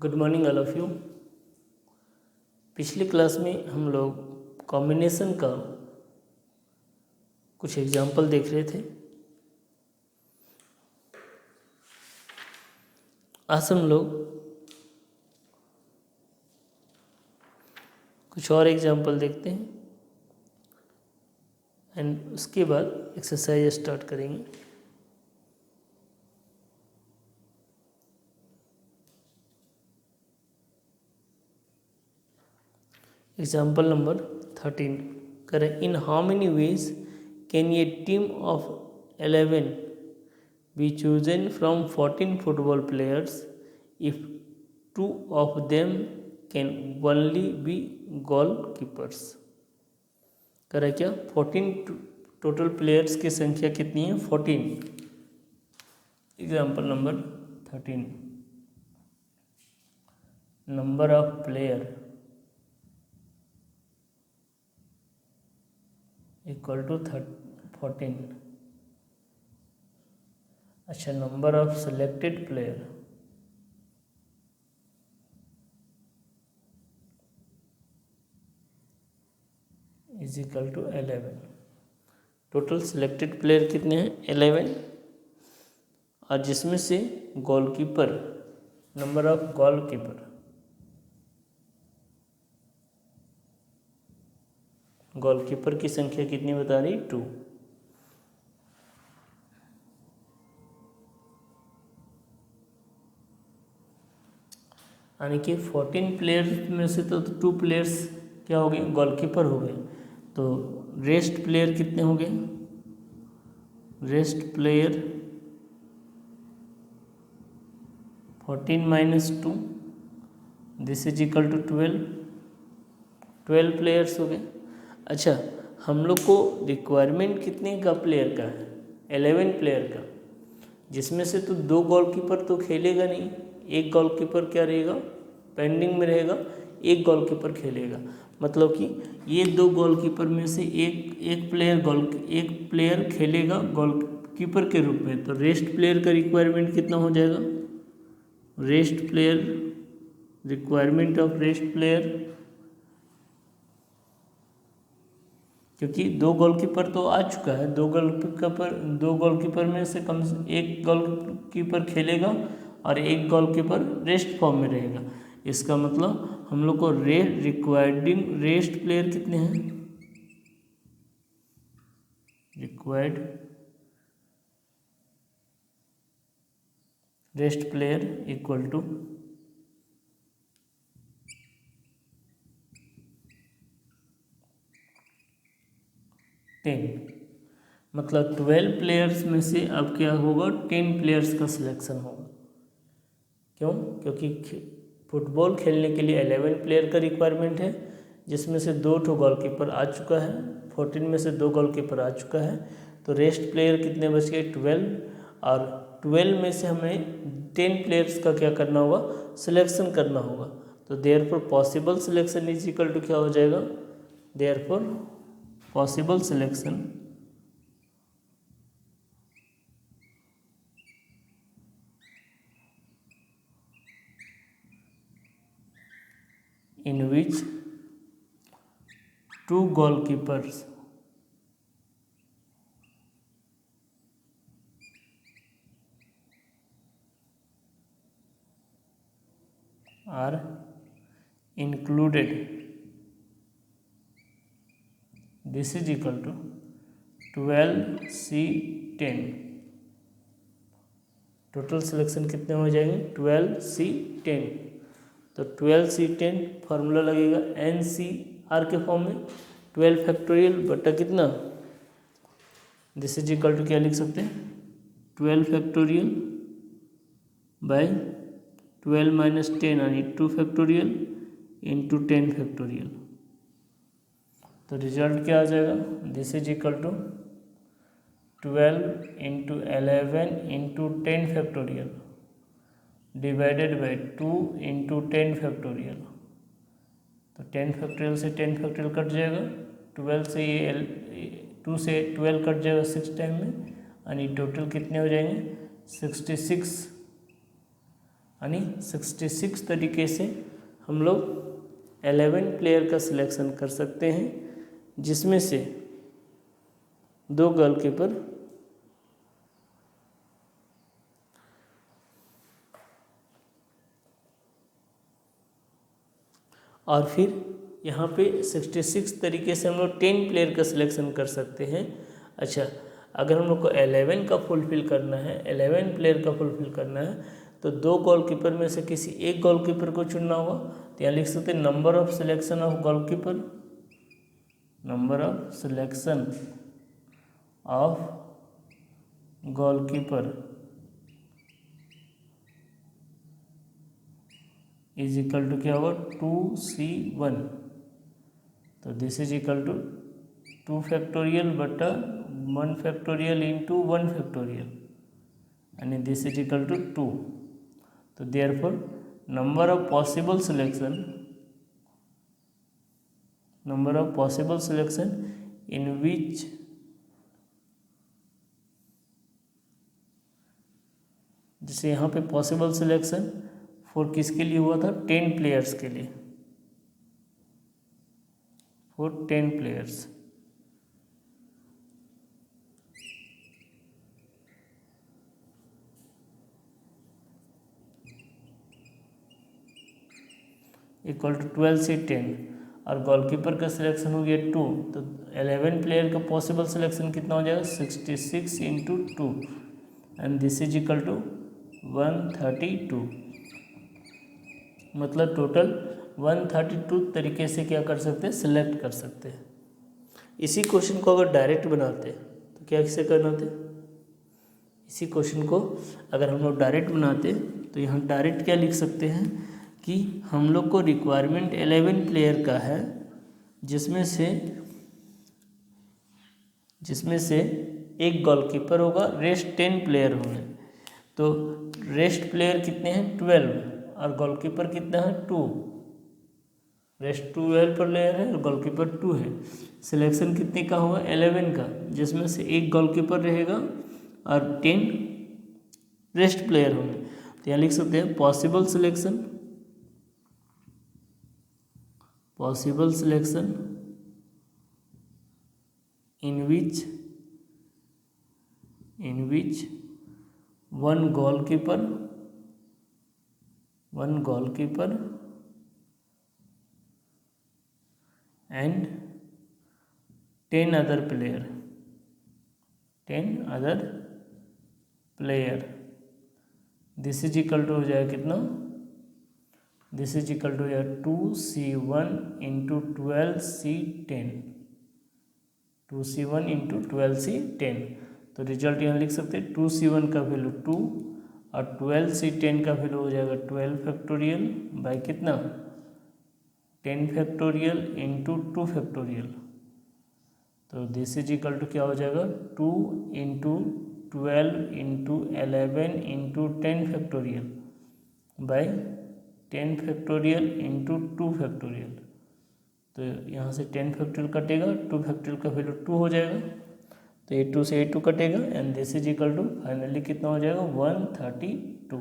Good morning all of you. पिछली class में हम लोग कॉम्बिनेशन का कुछ एग्जाम्पल देख रहे थे। आज हम लोग कुछ और एग्जाम्पल देखते हैं एंड उसके बाद एक्सरसाइज स्टार्ट करेंगे। एग्जाम्पल नंबर 13 करें। In how many ways can a team of 11 be chosen from 14 football players if 2 of them can only be goalkeepers? करें क्या? 14 टोटल प्लेयर्स की संख्या कितनी है? 14। Example number 13 number of player equal to 14। अच्छा, number of selected player is equal to 11। Total selected player कितने हैं? 11। और जिसमें से goalkeeper, number of goalkeeper, goalkeeper की संख्या कितनी बता रही? 2। यानी कि 14 प्लेयर्स में से तो 2 प्लेयर्स क्या हो गए? गोलकीपर हो गए। तो रेस्ट प्लेयर कितने हो गए? Rest player 14 minus 2 this is equal to 12 players हो गए। अच्छा, हम लोग को रिक्वायरमेंट कितने का प्लेयर का है? 11 प्लेयर का, जिसमें से तो 2 गोलकीपर तो खेलेगा नहीं। एक गोलकीपर क्या रहेगा? पेंडिंग में रहेगा। एक गोलकीपर खेलेगा, मतलब कि ये 2 गोलकीपर में से एक प्लेयर खेलेगा गोलकीपर के रूप में। तो रेस्ट प्लेयर का रिक्वायरमेंट कितना हो जाएगा? Rest player, requirement of rest player, क्योंकि 2 गोलकीपर तो आ चुका है। 2 गोलकीपर में से कम से एक गोलकीपर खेलेगा और एक गोलकीपर रेस्ट फॉर्म में रहेगा। इसका मतलब हम लोग को रिक्वायर्डिंग रेस्ट प्लेयर कितने हैं? Required rest player equal to 10। मतलब 12 प्लेयर्स में से अब क्या होगा? 10 प्लेयर्स का सिलेक्शन होगा। क्यों? क्योंकि फुटबॉल खेलने के लिए 11 प्लेयर का रिक्वायरमेंट है, जिसमें से 2 गोलकीपर आ चुका है। 14 में से 2 गोलकीपर आ चुका है। तो रेस्ट प्लेयर कितने बच गए? 12। और 12 में से हमें 10 प्लेयर्स का क्या करना होगा? सिलेक्शन करना होगा। तो therefore possible selection is equal to क्या हो जाएगा? Therefore possible selection in which 2 goalkeepers are included. This is equal to 12C10। Total selection कितने हो जाएंगे? 12C10। तो 12C10 फार्मूला लगेगा NCR के फॉर्म में 12 फैक्टोरियल बटा कितना? दिस इज इक्वल टू क्या लिख सकते हैं? 12 फैक्टोरियल बाय 12 माइनस 10 यानी 2 फैक्टोरियल इंटू 10 फैक्टोरियल। तो रिजल्ट क्या आ जाएगा? This is equal to 12 into 11 into 10 factorial divided by 2 into 10 factorial. तो 10 फैक्टोरियल से 10 फैक्टोरियल कट जाएगा। 12 से ये 2 से 12 कट जाएगा 6 टाइम में, यानी टोटल कितने हो जाएंगे? 66 यानी 66 तरीके से हम लोग 11 प्लेयर का सिलेक्शन कर सकते हैं, जिसमें से 2 गोलकीपर और फिर यहाँ पे 66 तरीके से हम लोग 10 प्लेयर का सिलेक्शन कर सकते हैं। अच्छा, अगर हम लोग को 11 का फुलफिल करना है, 11 प्लेयर का फुलफिल करना है, तो 2 गोलकीपर में से किसी एक गोलकीपर को चुनना होगा। तो यहाँ लिख सकते हैं number of selection of goalkeeper, number of selection of goalkeeper is equal to क्या होगा 2C1। तो this is equal to 2 factorial बटा 1 फैक्टोरियल इंटू 1 फैक्टोरियल, यानी दिस इज इक्वल टू 2। तो therefore number of possible selection in which जैसे यहाँ पे possible selection for किसके लिए हुआ था, 10 प्लेयर्स के लिए, फॉर 10 प्लेयर्स। इक्वल टू 12 से 10, और गोलकीपर का सिलेक्शन हो गया 2, तो 11 प्लेयर का पॉसिबल सिलेक्शन कितना हो जाएगा 66 into 2, and this is equal to 132। मतलब टोटल 132 तरीके से क्या कर सकते हैं, सिलेक्ट कर सकते हैं। इसी क्वेश्चन को अगर डायरेक्ट बनाते तो क्या किसे करना थे, इसी क्वेश्चन को अगर हम लोग डायरेक्ट बनाते तो यहाँ डायरेक्ट क्या लिख सकते हैं कि हम लोग को रिक्वायरमेंट 11 प्लेयर का है, जिसमें से एक गोलकीपर होगा, रेस्ट 10 प्लेयर होंगे। तो रेस्ट प्लेयर कितने हैं 12, और गोलकीपर कितना है 2। रेस्ट 12 प्लेयर है और गोलकीपर 2 है। सिलेक्शन कितने का होगा 11 का, जिसमें से एक गोलकीपर रहेगा और 10 रेस्ट प्लेयर होंगे। तो यहाँ लिख सकते हैं possible selection in which one goalkeeper and 10 other player this is equal to हो जाएगा कितना, दिस इज इक्वल टू हो जाएगा 2C1 into 12C10, 2C1 into 12C10। तो रिजल्ट यहाँ लिख सकते हैं 2C1 का वैल्यू 2 और 12C10 का वैल्यू हो जाएगा 12 फैक्टोरियल बाई कितना 10 फैक्टोरियल इंटू 2 फैक्टोरियल। तो दिस इज इक्वल टू क्या हो जाएगा 2 into 12 into 11 into 10 factorial by 10 factorial into 2 factorial. तो यहाँ से 10 फैक्टोरियल कटेगा, 2 फैक्टोरियल का वैल्यू 2 हो जाएगा, तो ये 2 से 2 कटेगा, and this is equal to finally कितना हो जाएगा 132।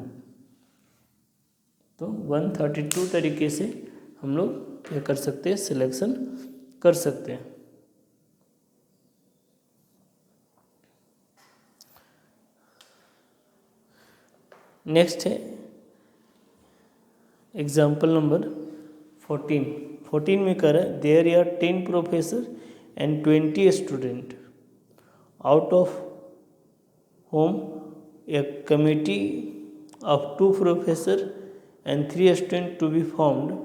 तो 132 तरीके से हम लोग क्या कर सकते हैं, सिलेक्शन कर सकते हैं। नेक्स्ट है एग्जाम्पल नंबर 14 में कर रहा है there are 10 professor and 20 student out of whom a committee of 2 professor and 3 students to be formed.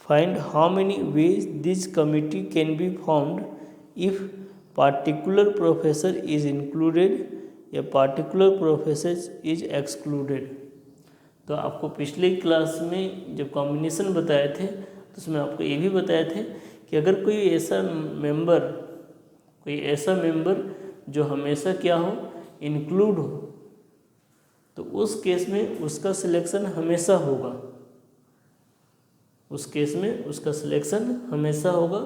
Find how many ways this committee can be formed if particular professor is included, a particular professor is excluded. तो आपको पिछले class में जब combination बताए थे तो उसमें आपको ये भी बताए थे कि अगर कोई ऐसा मेंबर जो हमेशा क्या हो, इंक्लूड हो, तो उस केस में उसका सिलेक्शन हमेशा होगा, उस केस में उसका सिलेक्शन हमेशा होगा।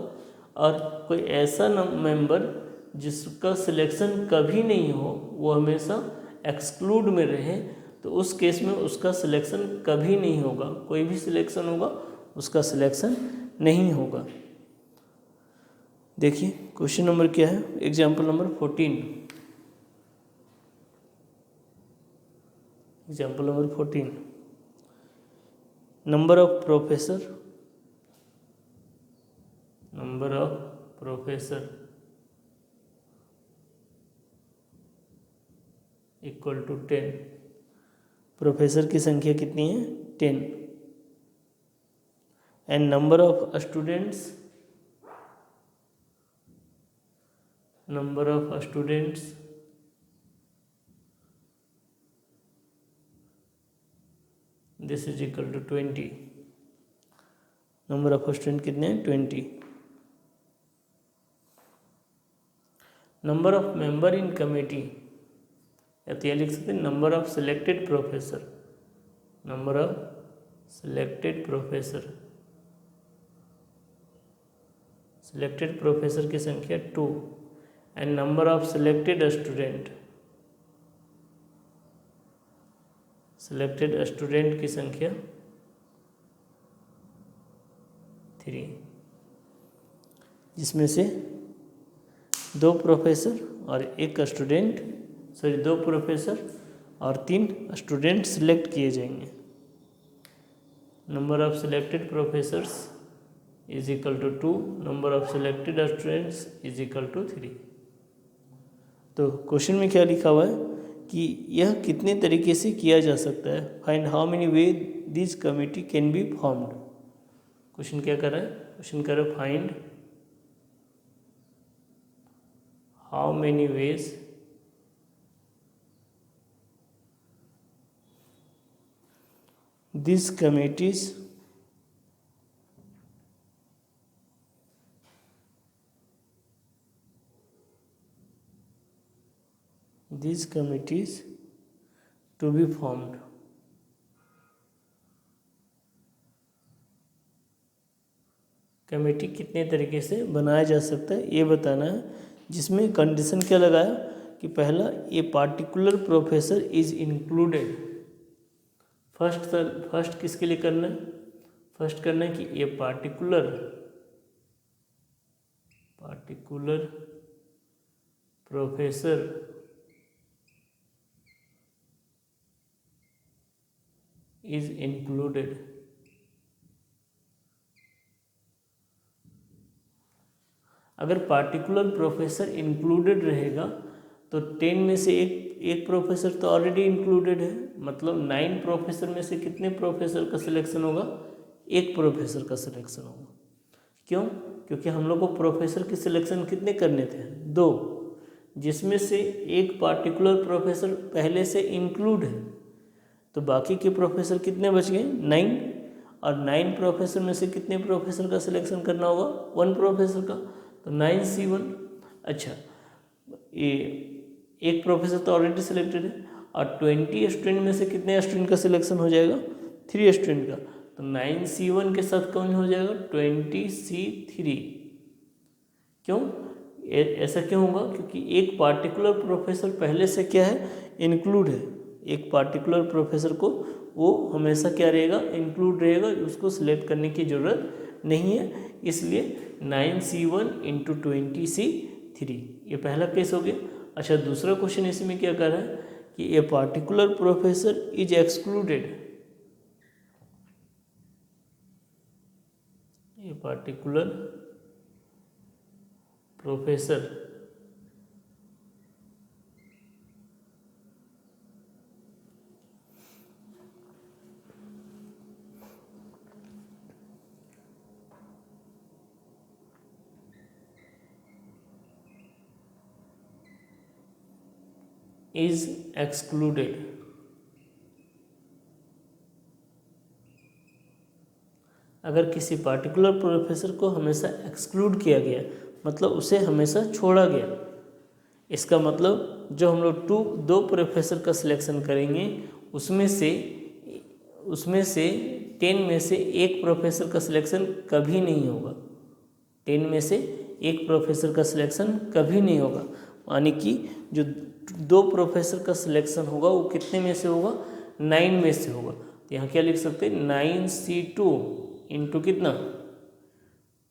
और कोई ऐसा मेंबर जिसका सिलेक्शन कभी नहीं हो, वो हमेशा एक्सक्लूड में रहे, तो उस केस में उसका सिलेक्शन कभी नहीं होगा, कोई भी सिलेक्शन होगा उसका सिलेक्शन नहीं होगा। देखिए क्वेश्चन नंबर क्या है, example number 14। Example number 14, number of professor equal to 10। Professor की संख्या कितनी है? 10। And number of students this is equal to 20। Number of student कितने हैं? 20। Number of member in committee, या तो यह लिख सकते हैं number of selected professor. Selected professor की संख्या 2 and number of selected student की संख्या 3, जिसमें से 2 प्रोफेसर और 1 स्टूडेंट, 2 प्रोफेसर और 3 स्टूडेंट सिलेक्ट किए जाएंगे। Number of selected professors is equal to 2, number of selected students is equal to 3। तो क्वेश्चन में क्या लिखा हुआ है कि यह कितने तरीके से किया जा सकता है, find how many way this committee can be formed. Question क्या कर रहा है? क्वेश्चन कर रहा है find how many ways these committees to be formed। Committee कितने तरीके से बनाया जा सकता है ये बताना है, जिसमें कंडीशन क्या लगाया कि पहला, a particular professor is included. First किसके लिए करना है? फर्स्ट करना है कि a particular professor is included. अगर पार्टिकुलर प्रोफेसर इंक्लूडेड रहेगा तो 10 में से एक प्रोफेसर तो ऑलरेडी इंक्लूडेड है, मतलब 9 प्रोफेसर में से कितने प्रोफेसर का सिलेक्शन होगा? 1 प्रोफेसर का सिलेक्शन होगा। क्यों? क्योंकि हम लोग को प्रोफेसर की सिलेक्शन कितने करने थे? 2, जिसमें से एक पार्टिकुलर प्रोफेसर पहले से इंक्लूड है, तो बाकी के प्रोफेसर कितने बच गए? 9। और 9 प्रोफेसर में से कितने प्रोफेसर का सिलेक्शन करना होगा? 1 प्रोफेसर का, तो 9C1। अच्छा, ये एक प्रोफेसर तो ऑलरेडी सिलेक्टेड है, और 20 स्टूडेंट में से कितने स्टूडेंट का सिलेक्शन हो जाएगा? 3 स्टूडेंट का, तो 9C1 के साथ कौन हो जाएगा? 20C3। क्यों ऐसा क्यों होगा? क्योंकि एक पार्टिकुलर प्रोफेसर पहले से क्या है? इंक्लूड है। एक पार्टिकुलर प्रोफेसर को वो हमेशा क्या रहेगा? इंक्लूड रहेगा, उसको सिलेक्ट करने की ज़रूरत नहीं है, इसलिए 9C1 इंटू 20C3, ये पहला केस हो गया। अच्छा, दूसरा क्वेश्चन इसमें क्या कर रहा है कि a particular professor is excluded. A particular professor is excluded। अगर किसी पार्टिकुलर प्रोफेसर को हमेशा एक्सक्लूड किया गया, मतलब उसे हमेशा छोड़ा गया, इसका मतलब जो हम लोग 2 प्रोफेसर का सिलेक्शन करेंगे उसमें से 10 में से 1 प्रोफेसर का सिलेक्शन कभी नहीं होगा। 10 में से 1 प्रोफेसर का सिलेक्शन कभी नहीं होगा, यानी कि जो 2 प्रोफेसर का सिलेक्शन होगा वो कितने में से होगा? 9 में से होगा, तो यहाँ क्या लिख सकते हैं 9C2 इंटू कितना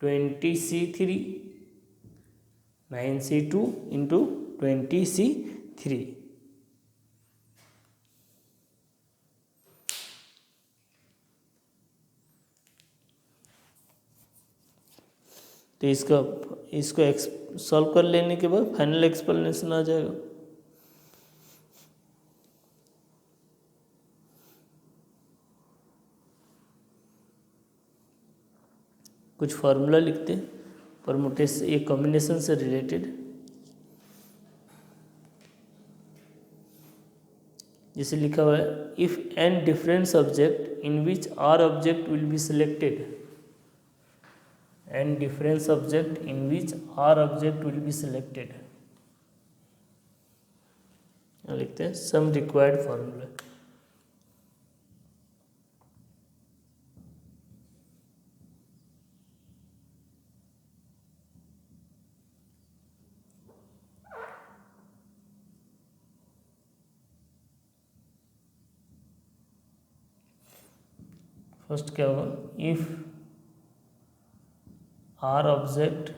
20C3, 9C2 इंटू 20C3। तो इसको सॉल्व कर लेने के बाद फाइनल एक्सप्लेनेशन आ जाएगा। कुछ फार्मूला लिखते हैं परमुटेशन, ये कॉम्बिनेशन से रिलेटेड। जैसे लिखा हुआ है if n different subject in which R object will be selected, n different subject in which R object will be selected, लिखते हैं सम रिक्वायर्ड फार्मूला। फर्स्ट क्या होगा if R object,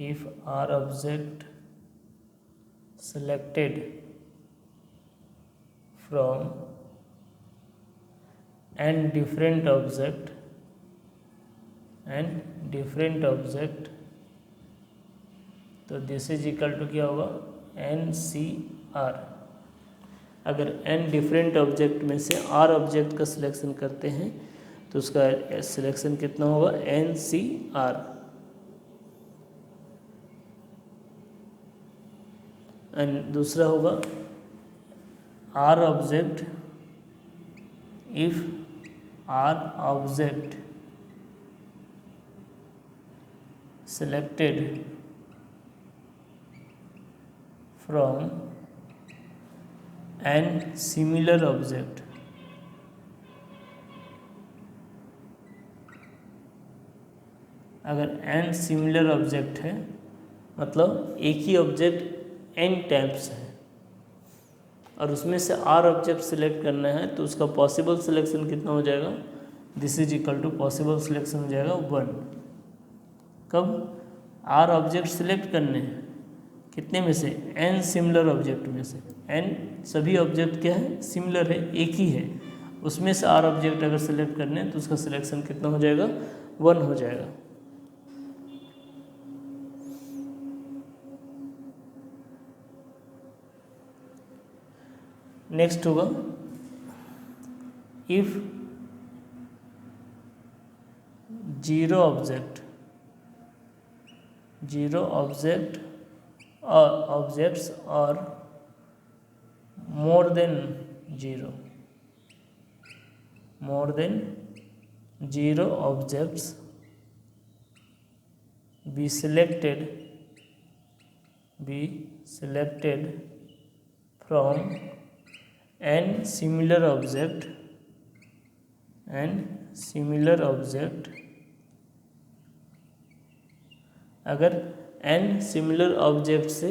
if R object selected from n different object तो this is equal to क्या होगा NCR। अगर n different object में से R ऑब्जेक्ट का सिलेक्शन करते हैं तो उसका सिलेक्शन कितना होगा NCR। एंड दूसरा होगा R object, if R object selected from an similar object, अगर n सिमिलर ऑब्जेक्ट है मतलब एक ही ऑब्जेक्ट n टाइप्स है और उसमें से R ऑब्जेक्ट सिलेक्ट करना है तो उसका पॉसिबल सिलेक्शन कितना हो जाएगा, this is equal to possible selection हो जाएगा 1। कब R ऑब्जेक्ट सिलेक्ट करने हैं कितने में से n सिमिलर ऑब्जेक्ट में से, n सभी ऑब्जेक्ट क्या है सिमिलर है एक ही है, उसमें से R ऑब्जेक्ट अगर सिलेक्ट करने हैं तो उसका सिलेक्शन कितना हो जाएगा 1 हो जाएगा। नेक्स्ट होगा इफ जीरो ऑब्जेक्ट्स और more than zero objects be selected from n similar object अगर n सिमिलर ऑब्जेक्ट से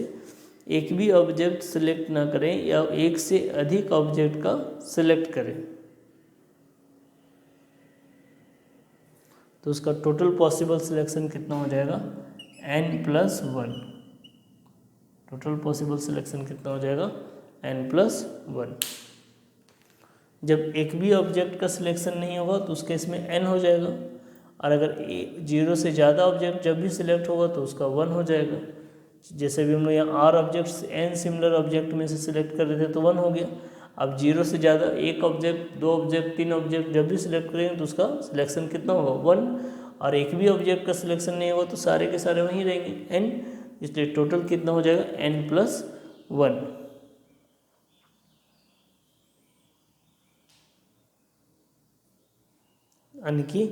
एक भी ऑब्जेक्ट सिलेक्ट ना करें या एक से अधिक ऑब्जेक्ट का सिलेक्ट करें तो उसका टोटल पॉसिबल सिलेक्शन कितना हो जाएगा n+1। टोटल पॉसिबल सिलेक्शन कितना हो जाएगा n+1। जब एक भी ऑब्जेक्ट का सिलेक्शन नहीं होगा तो उस केस में n हो जाएगा और अगर 0 से ज़्यादा ऑब्जेक्ट जब भी सिलेक्ट होगा तो उसका 1 हो जाएगा। जैसे भी हम लोग यहाँ R object n similar object में से सिलेक्ट कर रहे थे तो 1 हो गया। अब 0 से ज़्यादा एक ऑब्जेक्ट, 2 ऑब्जेक्ट, 3 ऑब्जेक्ट जब भी सिलेक्ट करेंगे तो उसका सिलेक्शन कितना होगा 1 और एक भी ऑब्जेक्ट का सिलेक्शन नहीं होगा तो सारे के सारे वहीं रहेंगे n, इसलिए टोटल कितना हो जाएगा n+1। यानी कि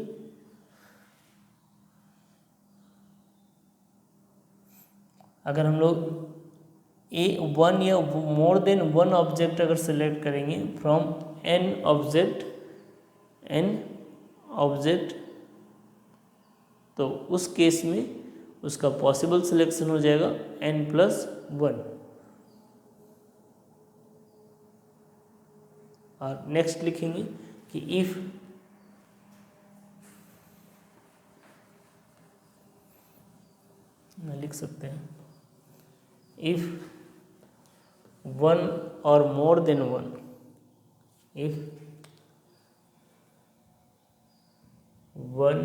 अगर हम लोग वन या मोर देन वन ऑब्जेक्ट अगर सिलेक्ट करेंगे फ्रॉम n ऑब्जेक्ट तो उस केस में उसका पॉसिबल सिलेक्शन हो जाएगा n+1। और नेक्स्ट लिखेंगे कि इफ लिख सकते हैं इफ वन और more than one, if one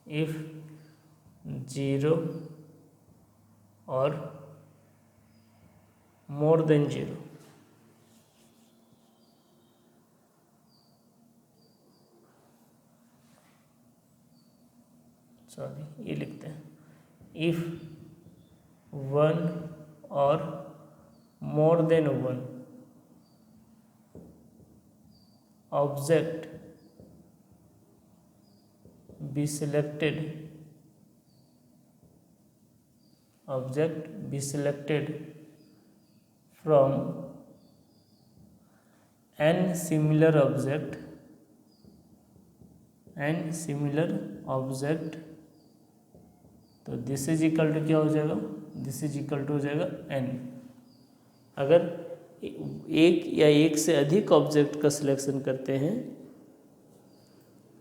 if zero और मोर देन जीरो, सॉरी ये लिखते हैं इफ वन और more than one object be selected from n similar object तो दिस इज इक्वल टू क्या हो जाएगा, दिस इज इक्वल टू हो जाएगा n। अगर एक या एक से अधिक ऑब्जेक्ट का सिलेक्शन करते हैं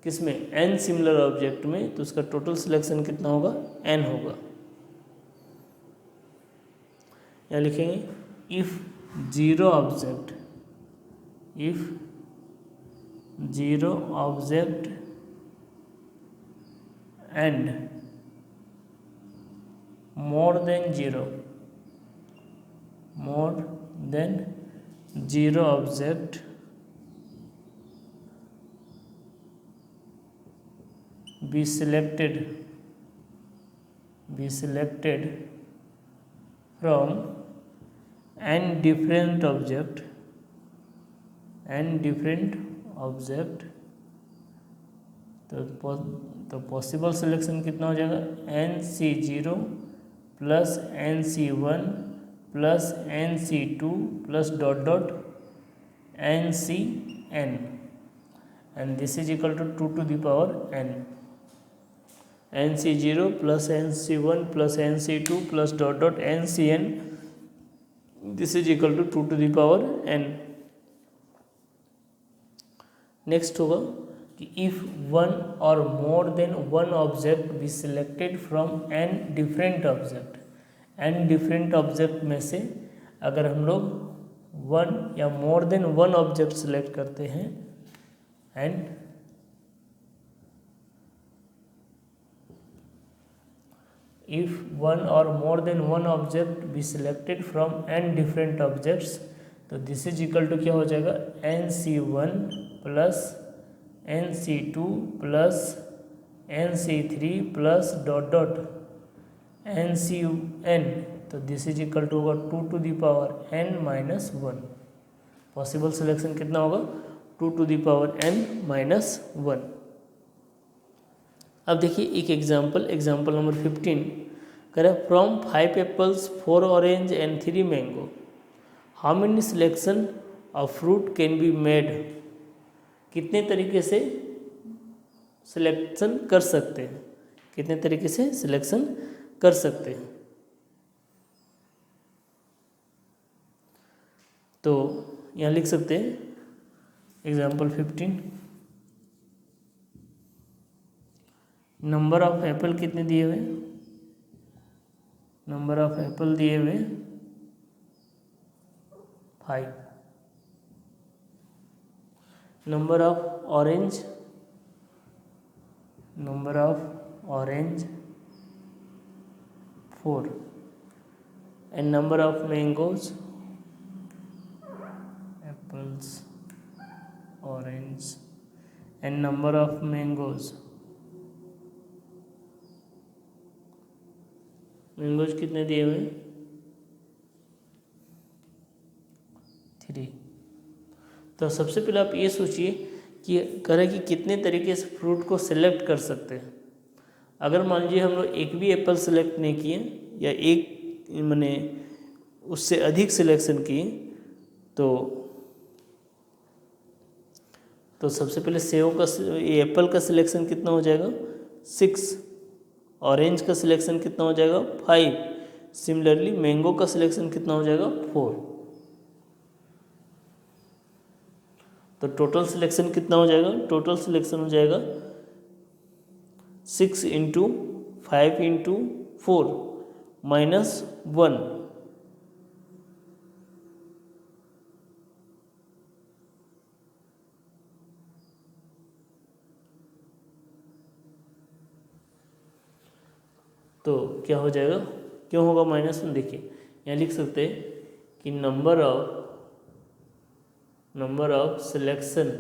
किसमें, n सिमिलर ऑब्जेक्ट में, तो उसका टोटल सिलेक्शन कितना होगा, n होगा। यहाँ लिखेंगे if zero object and more than zero object be selected from n different object तो पॉसिबल सिलेक्शन कितना हो जाएगा, NC0 plus NC1 plus NC2 plus dot dot NCN and this is equal to 2 to the power n, NC0 plus NC1 plus NC2 plus dot dot NCN, this is equal to 2 to the power n। Next होगा कि if one और more than one object be selected from n different object में से अगर हम लोग one या more than one object select करते हैं and if one or more than one object be selected from n different objects तो दिस इज इक्वल टू क्या हो जाएगा, NC1 plus NC2 plus NC3 plus dot dot NCN, तो this is equal to होगा 2 to the power n minus 1। Possible selection कितना होगा, 2 to the power n minus 1। अब देखिए एक एग्जाम्पल नंबर 15 करें, from 5 apples 4 orange and 3 mango how many selection of fruit can be made, कितने तरीके से सिलेक्शन कर सकते हैं, कितने तरीके से सिलेक्शन कर सकते हैं। तो यहाँ लिख सकते हैं एग्जाम्पल 15, नंबर ऑफ एप्पल कितने दिए हुए, नंबर ऑफ एप्पल दिए हुए 5, number of orange 4 and number of mangoes, apples orange and number of mangoes कितने दिए हुए 3। तो सबसे पहले आप ये सोचिए कि करें कि कितने तरीके से फ्रूट को सिलेक्ट कर सकते हैं। अगर मान लीजिए हम लोग एक भी एप्पल सेलेक्ट नहीं किए या एक मैंने उससे अधिक सिलेक्शन किए तो सबसे पहले सेव का एप्पल का सिलेक्शन कितना हो जाएगा 6, ऑरेंज का सिलेक्शन कितना हो जाएगा 5, सिमिलरली मैंगो का सिलेक्शन कितना हो जाएगा 4। तो टोटल सिलेक्शन कितना हो जाएगा, टोटल सिलेक्शन हो जाएगा 6 इंटू 5 इंटू 4 -1। तो क्या हो जाएगा, क्यों होगा -1? देखिए यहाँ लिख सकते हैं कि number of selection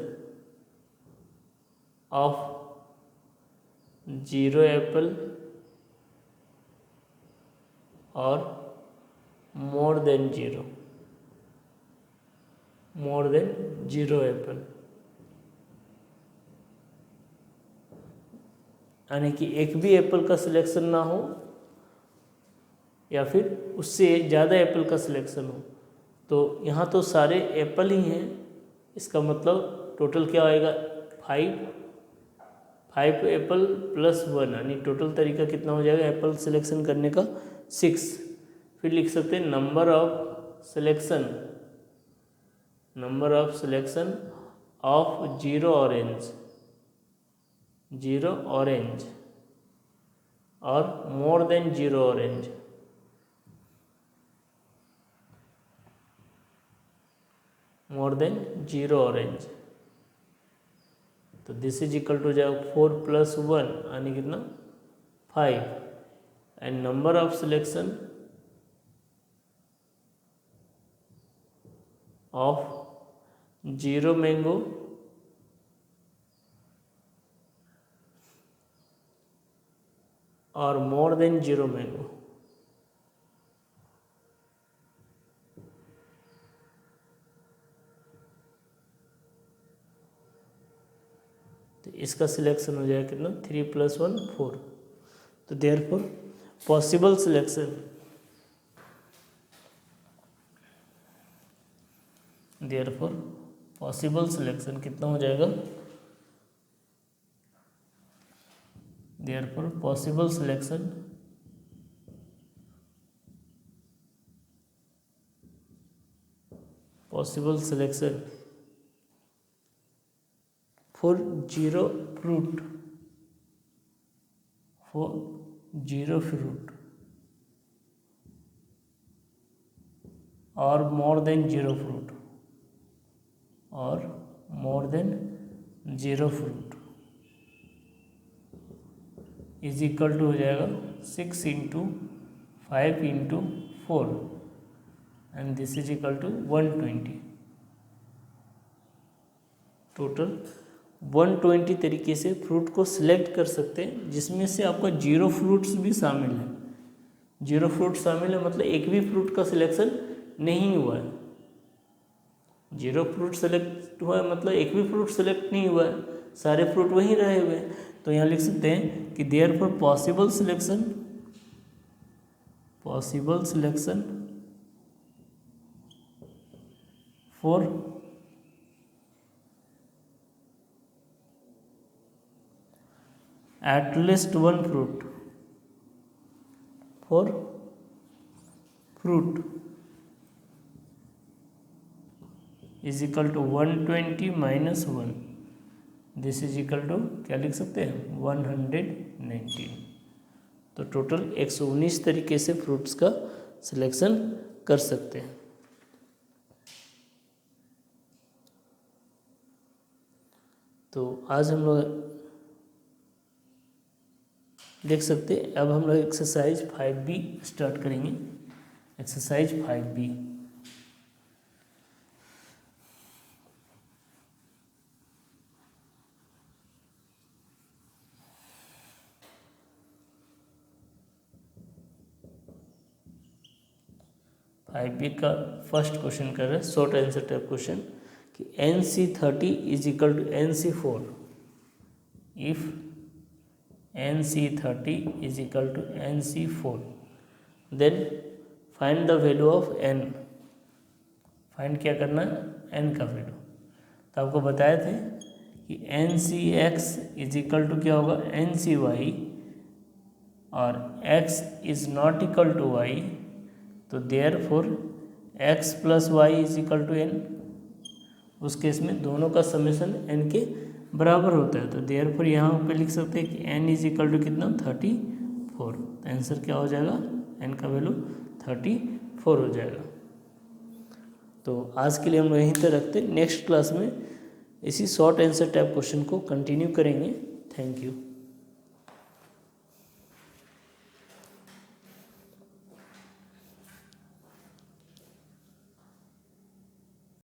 of 0 Apple और मोर देन 0 एप्पल, यानी कि एक भी एप्पल का सिलेक्शन ना हो या फिर उससे ज़्यादा एप्पल का सिलेक्शन हो। तो यहाँ तो सारे एप्पल ही हैं, इसका मतलब टोटल क्या आएगा 5 एप्पल प्लस 1, यानी टोटल तरीका कितना हो जाएगा एप्पल सिलेक्शन करने का 6। फिर लिख सकते हैं number of selection of 0 orange और मोर देन 0 ऑरेंज। तो दिस इज इक्वल टू जाएगा 4 + 1 यानी कितना 5। And number of selection of 0 mango और मोर देन 0 मैंगो। तो इसका सिलेक्शन हो जाएगा कितना 3 + 1 4। तो देयरफॉर पॉसिबल सिलेक्शन कितना हो जाएगा, therefore possible selection for 0 fruit or more than 0 fruit is equal to हो जाएगा 6 into 5 into 4 and this is equal to 120। Total 120 तरीके से फ्रूट को सिलेक्ट कर सकते हैं, जिसमें से आपका 0 फ्रूट्स भी शामिल है। 0 फ्रूट शामिल है मतलब एक भी फ्रूट का सिलेक्शन नहीं हुआ है। 0 फ्रूट सेलेक्ट हुआ है मतलब एक भी फ्रूट सेलेक्ट नहीं हुआ है, सारे फ्रूट वहीं रहे हुए हैं। तो यहाँ लिख सकते हैं कि therefore possible selection for at least one fruit is equal to 120 minus 1, this is equal to क्या लिख सकते हैं 119। तो टोटल 119 तरीके से फ्रूट्स का सिलेक्शन कर सकते हैं। तो आज हम लोग देख सकते हैं, अब हम लोग एक्सरसाइज 5B स्टार्ट करेंगे। एक्सरसाइज 5B, का फर्स्ट क्वेश्चन कर रहे हैं, शॉर्ट आंसर टाइप क्वेश्चन कि NC30 is equal to NC4 if NC30 is equal to NC4 then find the value of n। Find क्या करना है n का वैल्यू। तो आपको बताए थे कि NCX इज इक्वल टू क्या होगा NCY और x is not equal to y तो therefore x plus y is equal to n, उस केस में दोनों का समेशन n के बराबर होता है। तो देयरफॉर यहाँ पे लिख सकते हैं कि n इज इक्वल टू कितना 34। तो आंसर क्या हो जाएगा, n का वैल्यू 34 हो जाएगा। तो आज के लिए हम लोग यहीं तक रखते हैं, नेक्स्ट क्लास में इसी शॉर्ट आंसर टाइप क्वेश्चन को कंटिन्यू करेंगे। Thank you.